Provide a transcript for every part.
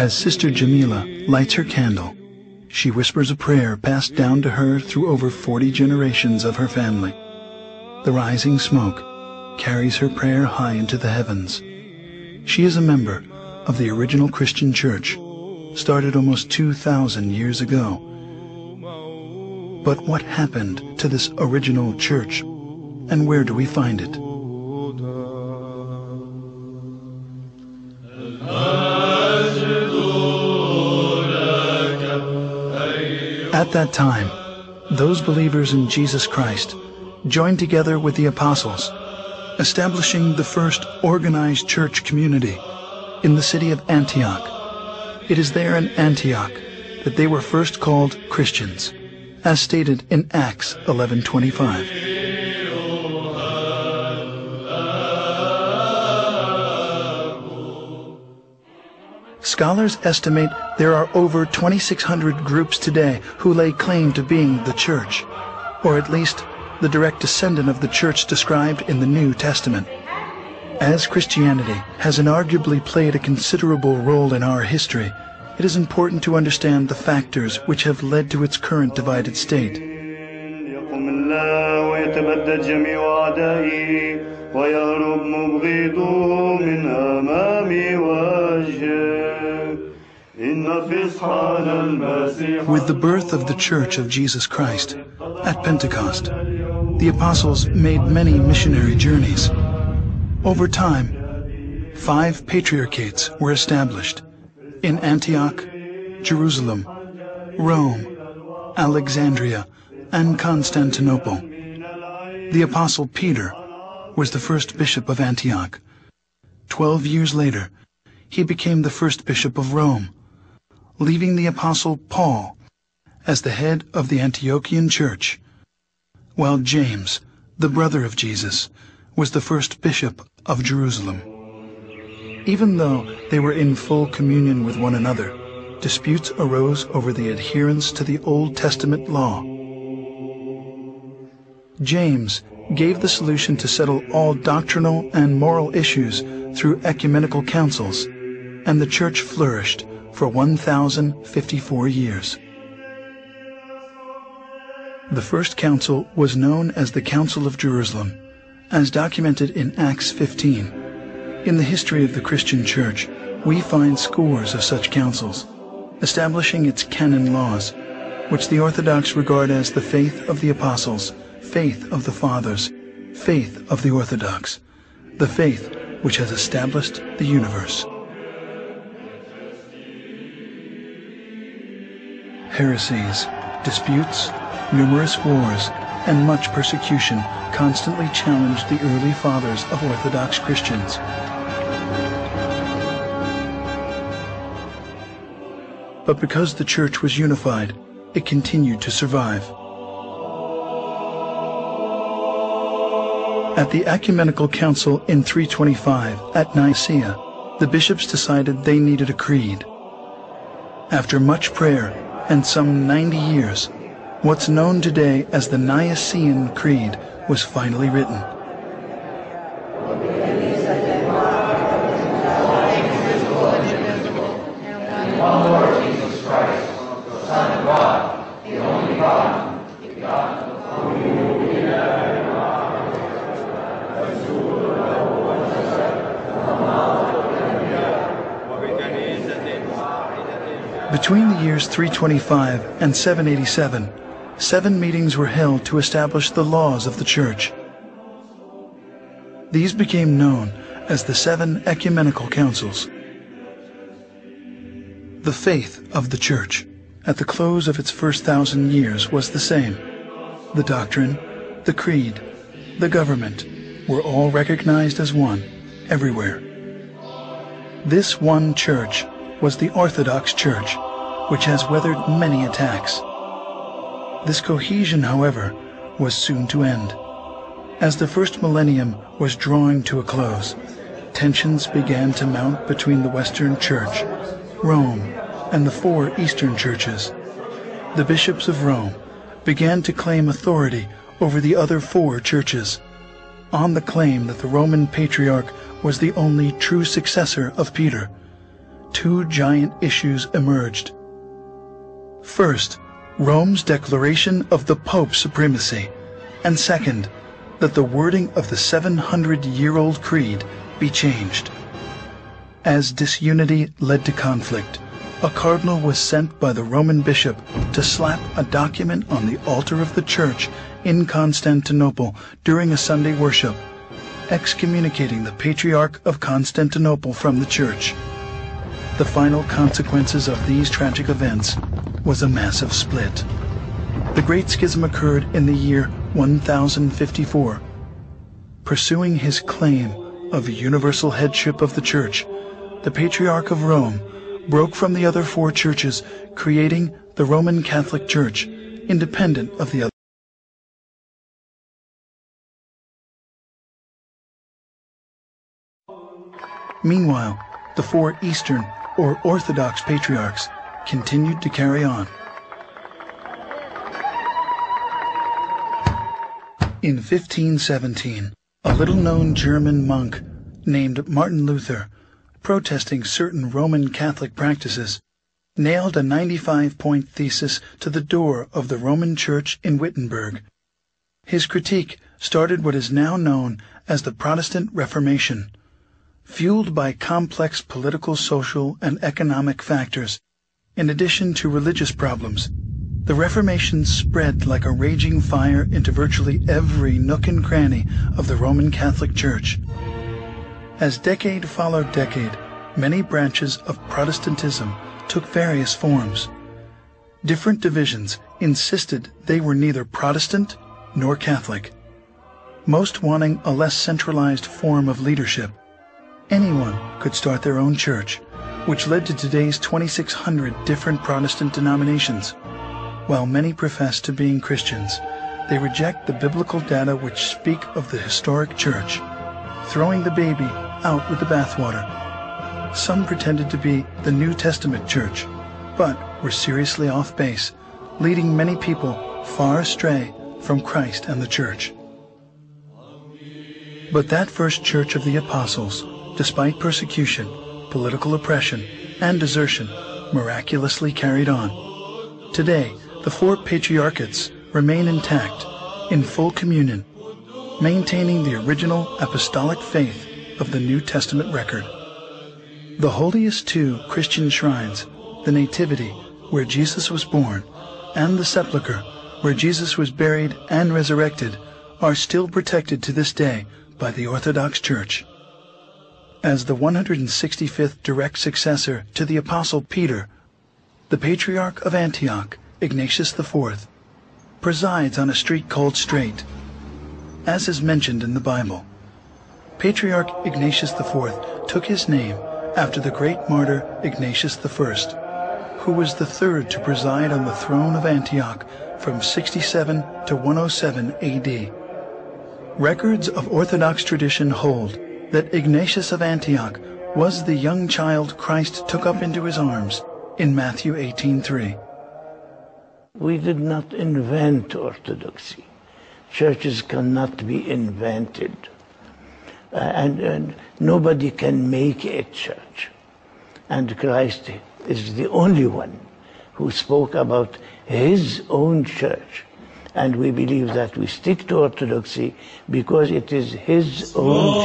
As Sister Jamila lights her candle, she whispers a prayer passed down to her through over 40 generations of her family. The rising smoke carries her prayer high into the heavens. She is a member of the original Christian church, started almost 2,000 years ago. But what happened to this original church, and where do we find it? At that time, those believers in Jesus Christ joined together with the apostles, establishing the first organized church community in the city of Antioch. It is there in Antioch that they were first called Christians, as stated in Acts 11:25. Scholars estimate there are over 2,600 groups today who lay claim to being the church, or at least the direct descendant of the church described in the New Testament. As Christianity has inarguably played a considerable role in our history, it is important to understand the factors which have led to its current divided state. With the birth of the Church of Jesus Christ at Pentecost, the apostles made many missionary journeys. Over time, 5 patriarchates were established in Antioch, Jerusalem, Rome, Alexandria, and Constantinople. The apostle Peter was the first bishop of Antioch. 12 years later, he became the first bishop of Rome, leaving the apostle Paul as the head of the Antiochian church, while James, the brother of Jesus, was the first bishop of Jerusalem. Even though they were in full communion with one another, disputes arose over the adherence to the Old Testament law. James gave the solution to settle all doctrinal and moral issues through ecumenical councils, and the church flourished for 1,054 years. The first council was known as the Council of Jerusalem, as documented in Acts 15. In the history of the Christian Church, we find scores of such councils, establishing its canon laws, which the Orthodox regard as the faith of the apostles, faith of the fathers, faith of the Orthodox, the faith which has established the universe. Heresies, disputes, numerous wars, and much persecution constantly challenged the early fathers of Orthodox Christians. But because the church was unified, it continued to survive. At the Ecumenical Council in 325 at Nicaea, the bishops decided they needed a creed. After much prayer and some 90 years, what's known today as the Nicene Creed was finally written. One Lord Jesus Christ, the Son of God, the only God, begotten of Between the years 325 and 787, 7 meetings were held to establish the laws of the Church. These became known as the 7 Ecumenical Councils. The faith of the Church, at the close of its first 1,000 years, was the same. The doctrine, the creed, the government were all recognized as one, everywhere. This one Church was the Orthodox Church, which has weathered many attacks. This cohesion, however, was soon to end. As the first millennium was drawing to a close, tensions began to mount between the Western Church, Rome, and the 4 Eastern churches. The bishops of Rome began to claim authority over the other 4 churches, on the claim that the Roman Patriarch was the only true successor of Peter. two giant issues emerged. First, Rome's declaration of the Pope's supremacy, and second, that the wording of the 700-year-old creed be changed. As disunity led to conflict, a cardinal was sent by the Roman bishop to slap a document on the altar of the church in Constantinople during a Sunday worship, excommunicating the Patriarch of Constantinople from the church. The final consequences of these tragic events was a massive split. The Great Schism occurred in the year 1054. Pursuing his claim of universal headship of the Church, the Patriarch of Rome broke from the other four churches, creating the Roman Catholic Church, independent of the other. Meanwhile, the four Eastern or Orthodox Patriarchs continued to carry on. In 1517, a little-known German monk named Martin Luther, protesting certain Roman Catholic practices, nailed a 95-point thesis to the door of the Roman Church in Wittenberg. His critique started what is now known as the Protestant Reformation. Fueled by complex political, social, and economic factors, in addition to religious problems, the Reformation spread like a raging fire into virtually every nook and cranny of the Roman Catholic Church. As decade followed decade, many branches of Protestantism took various forms. Different divisions insisted they were neither Protestant nor Catholic, most wanting a less centralized form of leadership. Anyone could start their own church, which led to today's 2,600 different Protestant denominations. While many profess to being Christians, they reject the biblical data which speak of the historic church, throwing the baby out with the bathwater. Some pretended to be the New Testament church, but were seriously off base, leading many people far astray from Christ and the church. But that first church of the apostles, despite persecution, political oppression, and desertion, miraculously carried on. Today, the four patriarchates remain intact, in full communion, maintaining the original apostolic faith of the New Testament record. The holiest two Christian shrines, the Nativity, where Jesus was born, and the Sepulchre, where Jesus was buried and resurrected, are still protected to this day by the Orthodox Church. As the 165th direct successor to the Apostle Peter, the Patriarch of Antioch, Ignatius IV, presides on a street called Straight, as is mentioned in the Bible. Patriarch Ignatius IV took his name after the great martyr Ignatius I, who was the third to preside on the throne of Antioch from 67 to 107 AD. Records of Orthodox tradition hold that Ignatius of Antioch was the young child Christ took up into his arms in Matthew 18:3. We did not invent orthodoxy. Churches cannot be invented. And nobody can make a church. And Christ is the only one who spoke about his own church. And we believe that we stick to orthodoxy because it is his own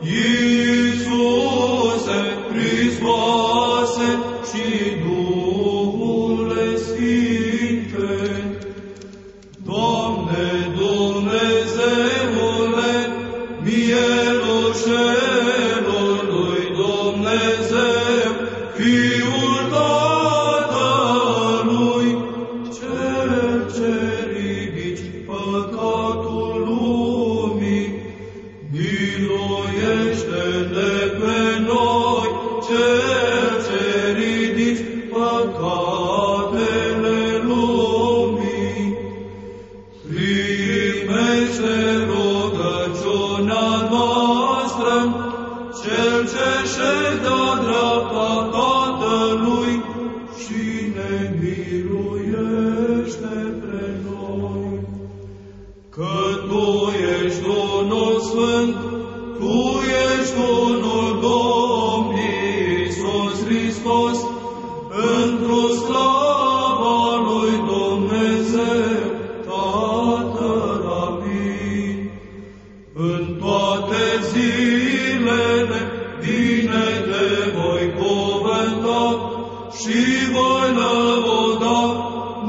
Iisuse Hristoase și Duhule Sfinte, Doamne Dumnezeule, mielușelului Dumnezeu, Fiul Tatălui, Cel ce ridici păcatul lumii, miluiește-ne pe noi, Cel ce ridici păcatele lumii. Primește rugăciunea noastră, Cel ce ședea dreapta Tatălui și ne miluiește pe noi. Că Tu ești unul Sfânt, Tu ești unul Domn Iisus Hristos, într-o slava lui Dumnezeu, Tatăl Amin. În toate zilele bine Te voi cuvânta și voi lăuda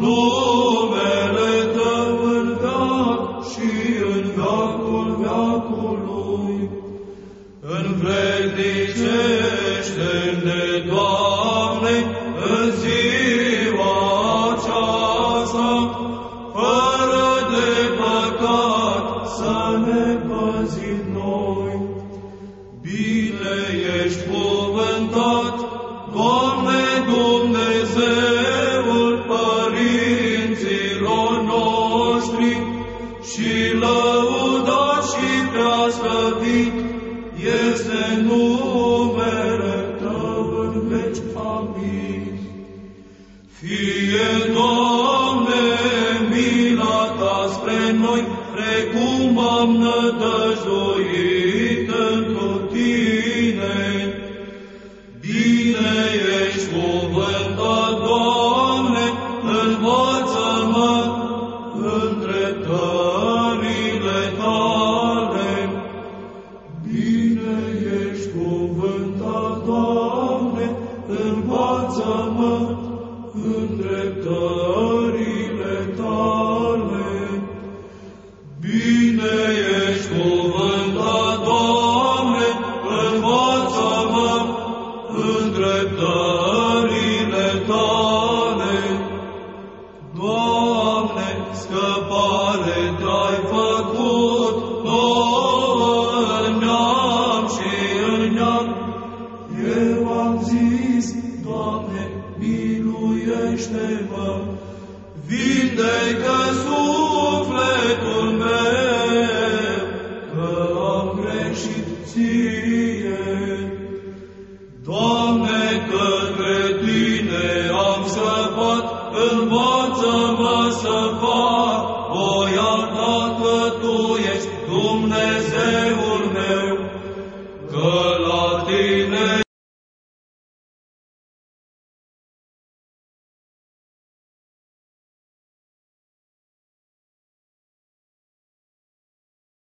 numele Tău în veac și în veacul veacului. Învrednicește-ne, Doamne, în ziua aceasta, fără de păcat să ne păzim noi. Bine ești cuvântat, Doamne Dumnezeul părinților noștri, și lăudat și preaslăvit este numele Tău în veci. Amin. Fie, Doamne, mila Ta spre noi, precum am nădăjduit întru Tine. Bine ești cuvântat, Doamne, învață-mă în dreptările Tale. Bine ești cuvântat, Doamne, învață-mă în dreptările Tale. Bine ești cuvântat, Doamne, învață-mă în dreptările Tale. Doamne, scăpare Te-ai făcut nouă în neam și în neam. Eu am zis, Doamne, miluiește-mă, vindecă sufletul meu, că am greșit Ție. Doamne, către Tine am scăpat, învață-mă să fac voia Ta, că Tu ești Dumnezeul meu, că